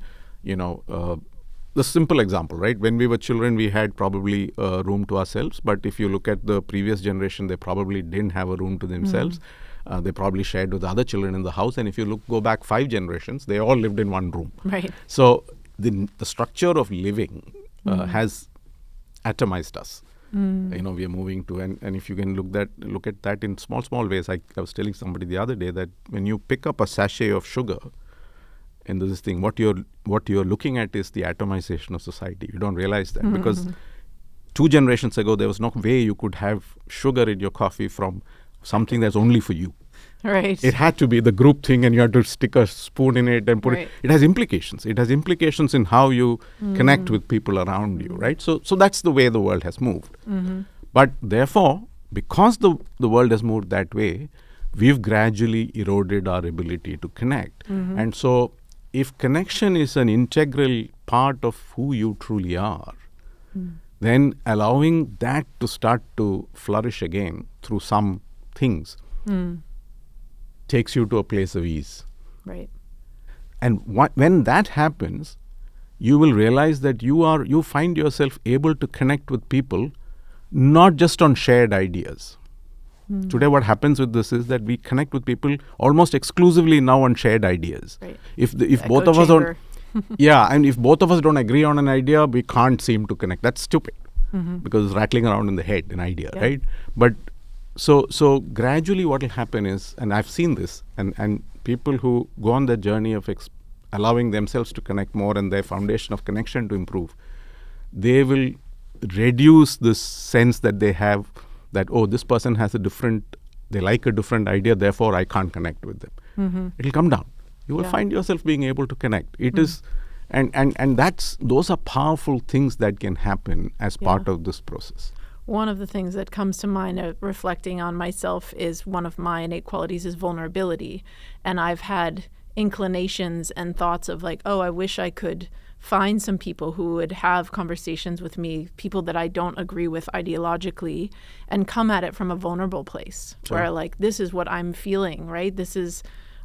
the simple example, right? When we were children, we had probably a room to ourselves. But if you look at the previous generation, they probably didn't have a room to themselves. They probably shared with other children in the house. And if you go back 5 generations, they all lived in one room. Right. So the structure of living has atomized us. We are moving to, and if you can look at that in small ways. I was telling somebody the other day that when you pick up a sachet of sugar, and this thing, what you're looking at is the atomization of society. You don't realize that because 2 generations ago there was no way you could have sugar in your coffee from something that's only for you. Right. It had to be the group thing, and you had to stick a spoon in it and put it. It has implications. It has implications in how you connect with people around you, right? So that's the way the world has moved. But therefore, because the world has moved that way, we've gradually eroded our ability to connect. And so if connection is an integral part of who you truly are, then allowing that to start to flourish again through some things takes you to a place of ease. Right. And when that happens, you will realize that you find yourself able to connect with people not just on shared ideas. Today what happens with this is that we connect with people almost exclusively now on shared ideas. Right. If both of us don't and if both of us don't agree on an idea, we can't seem to connect. That's stupid because it's rattling around in the head, an idea, right? But so gradually what will happen is, and I've seen this, and people who go on the journey of allowing themselves to connect more and their foundation of connection to improve, they will reduce this sense that they have that, this person has they like a different idea, therefore I can't connect with them. It'll come down. You will find yourself being able to connect. It is, and those are powerful things that can happen as part of this process. One of the things that comes to mind reflecting on myself is one of my innate qualities is vulnerability. And I've had inclinations and thoughts of like, oh, I wish I could find some people who would have conversations with me, people that I don't agree with ideologically, and come at it from a vulnerable place where like, this is what I'm feeling, right?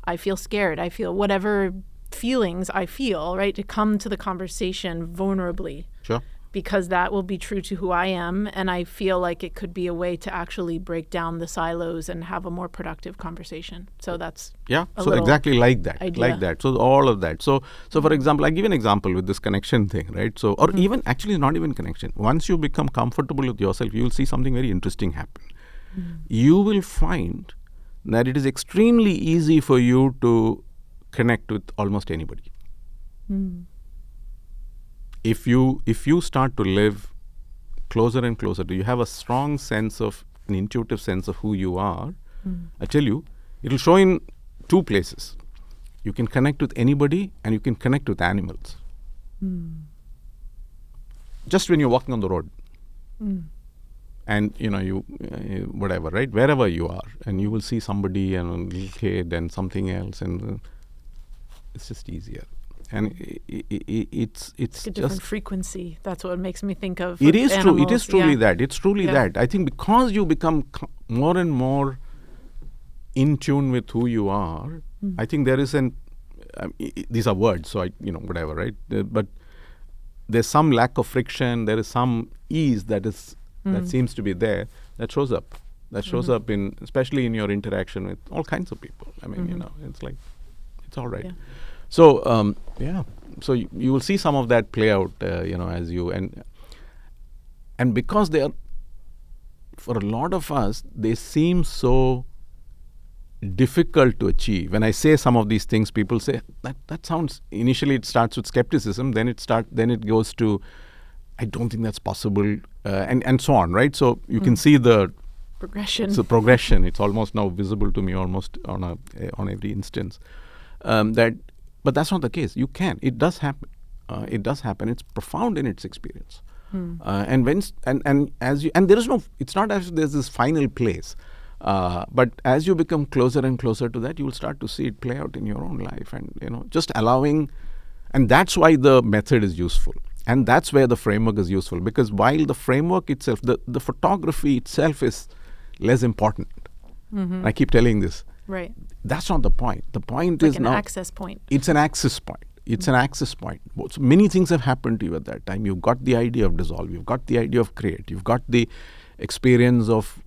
I feel scared. I feel whatever feelings I feel, right? To come to the conversation vulnerably. Sure. Because that will be true to who I am. And I feel like it could be a way to actually break down the silos and have a more productive conversation. So that's so exactly like that. Idea. Like that. So all of that. So for example, I give an example with this connection thing, right? So, or even actually not even connection. Once you become comfortable with yourself, you will see something very interesting happen. You will find that it is extremely easy for you to connect with almost anybody. If you start to live closer and closer to, you have a strong sense of, an intuitive sense of who you are, I tell you, it'll show in two places. You can connect with anybody and you can connect with animals. Just when you're walking on the road. And, you whatever, right? Wherever you are. And you will see somebody and a little kid and something else. And it's just easier. And it's a different just frequency. That's what makes me think of. It is animals. true. It is truly that. It's truly Yeah. that. I think because you become more and more in tune with who you are, I think there is these are words, so whatever, right? But there's some lack of friction. There is some ease that seems to be there that shows up. That shows up especially in your interaction with all kinds of people. I mean, it's like, it's all right. Yeah. So, so you will see some of that play out, as you, and because they are, for a lot of us, they seem so difficult to achieve. When I say some of these things, people say, that sounds, initially it starts with skepticism, then it goes to, I don't think that's possible, and so on, right? So you can see the progression. It's a progression. It's almost now visible to me almost on every instance. But that's not the case. You can. It does happen. It does happen. It's profound in its experience. And there is no. It's not as if there's this final place. But as you become closer and closer to that, you will start to see it play out in your own life, and just allowing. And that's why the method is useful, and that's where the framework is useful. Because while the framework itself, the photography itself is less important. I keep telling this. Right. That's not the point. The point like is an now. access point. It's an access point. It's an access point. So many things have happened to you at that time. You've got the idea of dissolve. You've got the idea of create. You've got the experience of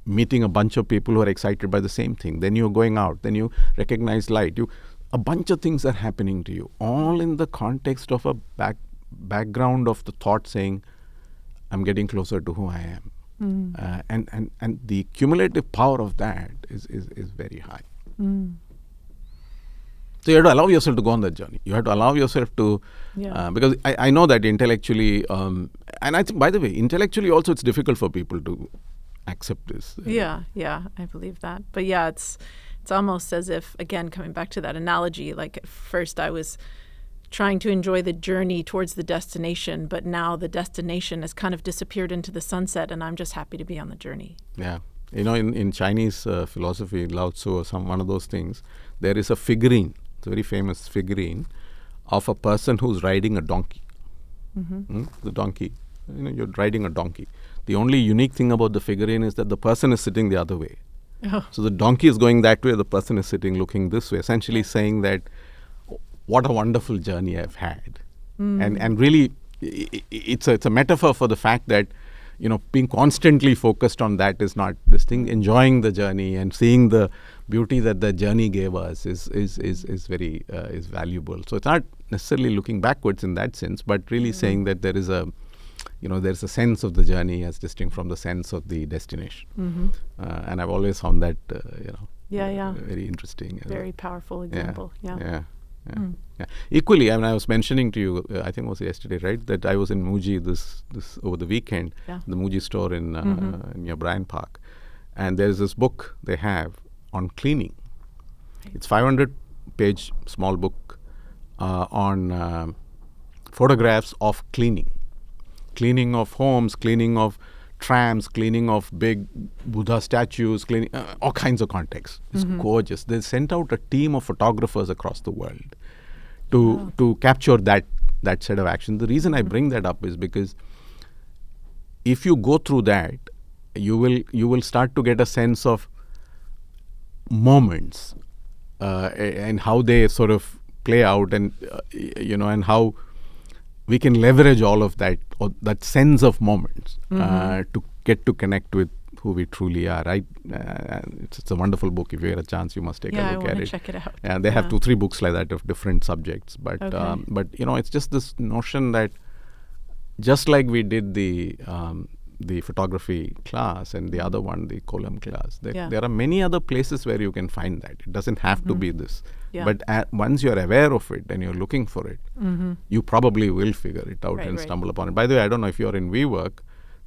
meeting a bunch of people who are excited by the same thing. Then you're going out. Then you recognize light. A bunch of things are happening to you, all in the context of a background of the thought saying, I'm getting closer to who I am. And the cumulative power of that is very high. So you have to allow yourself to go on that journey. You have to allow yourself to, because I know that intellectually, and I think, by the way, intellectually also it's difficult for people to accept this. Yeah, I believe that. But yeah, it's almost as if, again, coming back to that analogy, like at first I was trying to enjoy the journey towards the destination, but now the destination has kind of disappeared into the sunset, and I'm just happy to be on the journey. Yeah. In Chinese philosophy, Lao Tzu or one of those things, there is a figurine, it's a very famous figurine, of a person who's riding a donkey. The donkey, you're riding a donkey. The only unique thing about the figurine is that the person is sitting the other way. Oh. So the donkey is going that way, the person is sitting looking this way, essentially saying that, what a wonderful journey I've had. And really, it's a metaphor for the fact that, being constantly focused on that is not this thing. Enjoying the journey and seeing the beauty that the journey gave us is very valuable. So it's not necessarily looking backwards in that sense, but really saying that there is there's a sense of the journey as distinct from the sense of the destination. And I've always found that, very interesting. Very powerful example. Yeah. Equally, I was mentioning to you, I think it was yesterday, right, that I was in Muji this over the weekend, the Muji store in near Bryant Park, and there's this book they have on cleaning. It's 500-page small book on photographs of cleaning of homes, cleaning of trams, cleaning of big Buddha statues, cleaning all kinds of contexts. It's gorgeous. They sent out a team of photographers across the world to capture that set of action. The reason I bring that up is because if you go through that, you will start to get a sense of moments and how they sort of play out, and and how we can leverage all of that, or that sense of moments, to get to connect with who we truly are. Right? It's a wonderful book. If you get a chance, you must take a look at it. Yeah, I want to check it out. And they have 2-3 books like that of different subjects. But it's just this notion that just like we did the photography class and the other one, the column class, there are many other places where you can find that. It doesn't have to be this. Yeah. But once you're aware of it and you're looking for it, you probably will figure it out and stumble upon it. By the way, I don't know if you're in WeWork,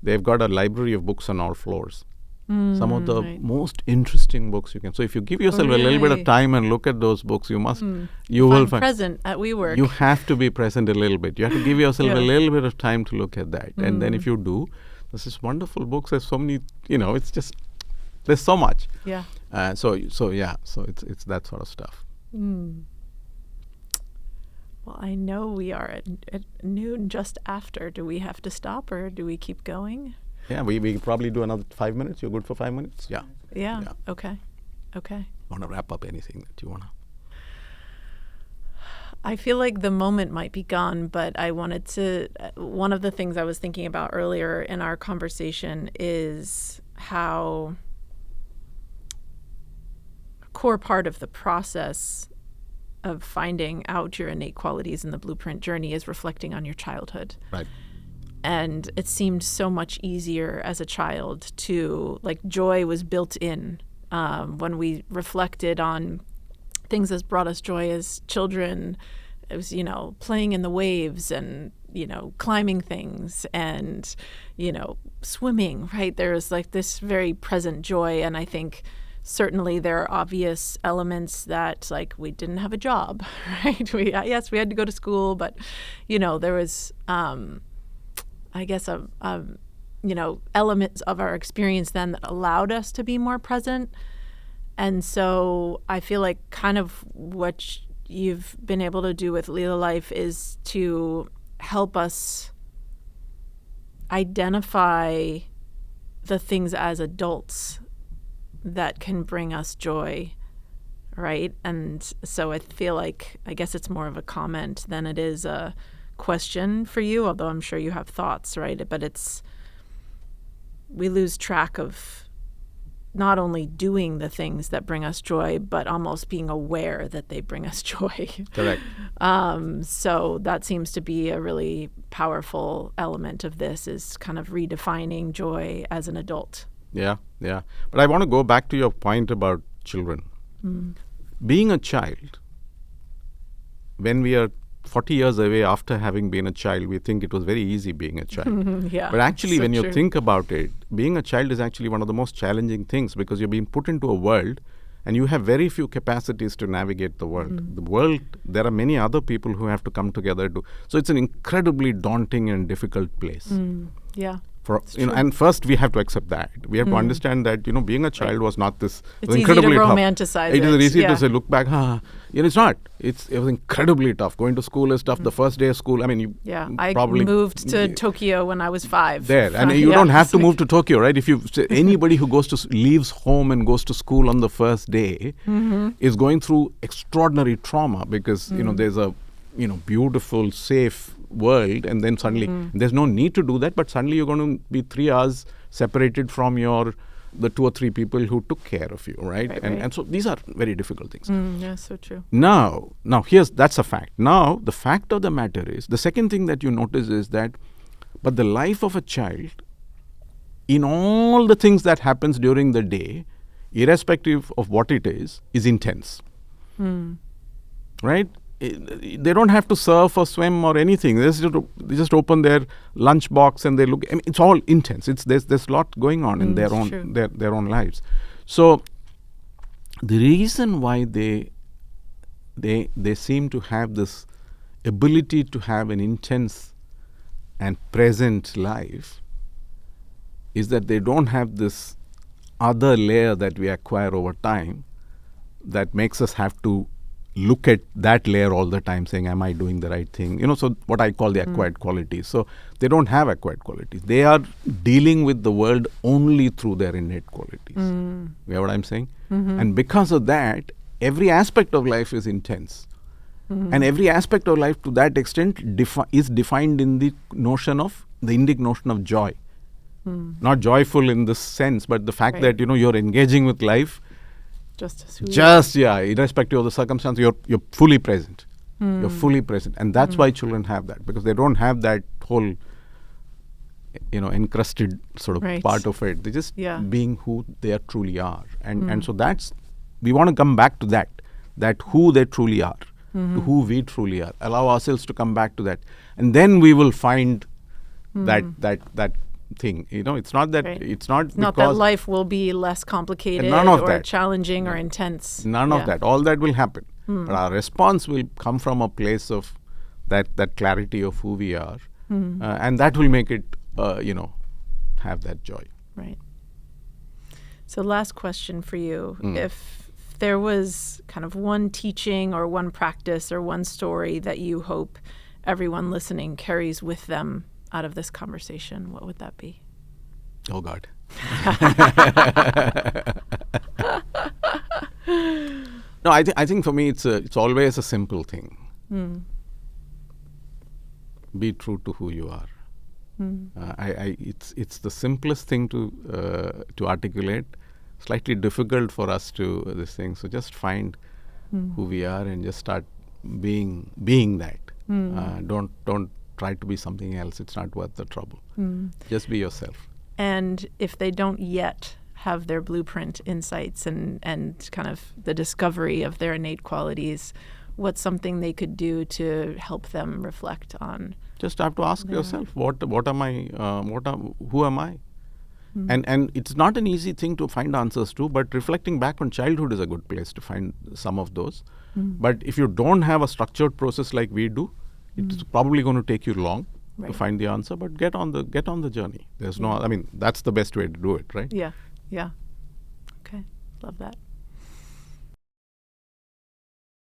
they've got a library of books on all floors. Some of the most interesting books you can. So if you give yourself a little bit of time and look at those books, you will find present at WeWork. You have to be present a little bit. You have to give yourself a little bit of time to look at that. And then if you do, this is wonderful books. There's so many, it's just, there's so much. Yeah. So it's that sort of stuff. Well, I know we are at noon just after. Do we have to stop or do we keep going? Yeah, we probably do another 5 minutes. You're good for 5 minutes? Yeah. Yeah. Okay. Want to wrap up anything that you want to? I feel like the moment might be gone, but I wanted to, one of the things I was thinking about earlier in our conversation is how a core part of the process of finding out your innate qualities in the blueprint journey is reflecting on your childhood. Right. And it seemed so much easier as a child to, like, joy was built in when we reflected on things that brought us joy as children. It was, playing in the waves and, climbing things and, swimming, right? There was like this very present joy. And I think certainly there are obvious elements that, like, we didn't have a job, right? We had to go to school, but, there was, I guess, elements of our experience then that allowed us to be more present. And so I feel like kind of what you've been able to do with Leela Life is to help us identify the things as adults that can bring us joy, right? And so I feel like, I guess it's more of a comment than it is a question for you, although I'm sure you have thoughts, right? But we lose track of not only doing the things that bring us joy, but almost being aware that they bring us joy. Correct. So that seems to be a really powerful element of this, is kind of redefining joy as an adult. Yeah. But I want to go back to your point about children. Being a child, when we are 40 years away after having been a child, we think it was very easy being a child. Yeah, but actually, so when you true. think about it, being a child is actually one of the most challenging things, because you're being put into a world and you have very few capacities to navigate the world. The world, there are many other people who have to come together to. So it's an incredibly daunting and difficult place. Yeah. And first we have to accept that. We have to understand that, being a child was not this. It's incredibly easy to tough. romanticize It is easy yeah. to say, look back, it's not. It was incredibly tough. Going to school is tough. The first day of school, I probably moved to Tokyo when I was 5. There, and you don't have to move to Tokyo, right? If you anybody who leaves home and goes to school on the first day is going through extraordinary trauma, because there's a beautiful, safe world, and then suddenly there's no need to do that, but suddenly you're going to be 3 hours separated from the 2 or 3 people who took care of you, right? And so these are very difficult things. Yeah, so true. Now that's a fact. Now the fact of the matter is, the second thing that you notice is that, but the life of a child, in all the things that happens during the day, irrespective of what it is intense, right? They don't have to surf or swim or anything. They just open their lunch box and they look. It's all intense. There's a lot going on in their own lives. So the reason why they seem to have this ability to have an intense and present life is that they don't have this other layer that we acquire over time that makes us have to look at that layer all the time, saying, am I doing the right thing? So what I call the acquired qualities. So they don't have acquired qualities. They are dealing with the world only through their innate qualities. You know what I'm saying? And because of that, every aspect of life is intense. And every aspect of life to that extent is defined in the notion of, the Indic notion of joy. Not joyful in this sense, but the fact that, you're engaging with life irrespective of the circumstance, you're fully present. You're fully present. And that's why children have that, because they don't have that whole, encrusted sort of part of it. They're just being who they truly are. And so we want to come back to that who they truly are, to who we truly are. Allow ourselves to come back to that. And then we will find that thing. It's not that it's not that life will be less complicated or challenging or intense. None of that. All that will happen. But our response will come from a place of that clarity of who we are. And that will make it, have that joy. Right. So last question for you. If there was kind of one teaching or one practice or one story that you hope everyone listening carries with them out of this conversation, what would that be? Oh, God. No, I think for me it's always a simple thing. Be true to who you are. It's the simplest thing to articulate. Slightly difficult for us to this thing. So just find who we are and just start being that. Don't try to be something else. It's not worth the trouble. Just be yourself. And if they don't yet have their blueprint insights and kind of the discovery of their innate qualities, what's something they could do to help them reflect on? Just have to ask yourself, what am I? Who am I? And it's not an easy thing to find answers to, but reflecting back on childhood is a good place to find some of those. But if you don't have a structured process like we do, it's probably going to take you long to find the answer, but get on the journey. There's no, that's the best way to do it, right? Yeah. Okay. Love that.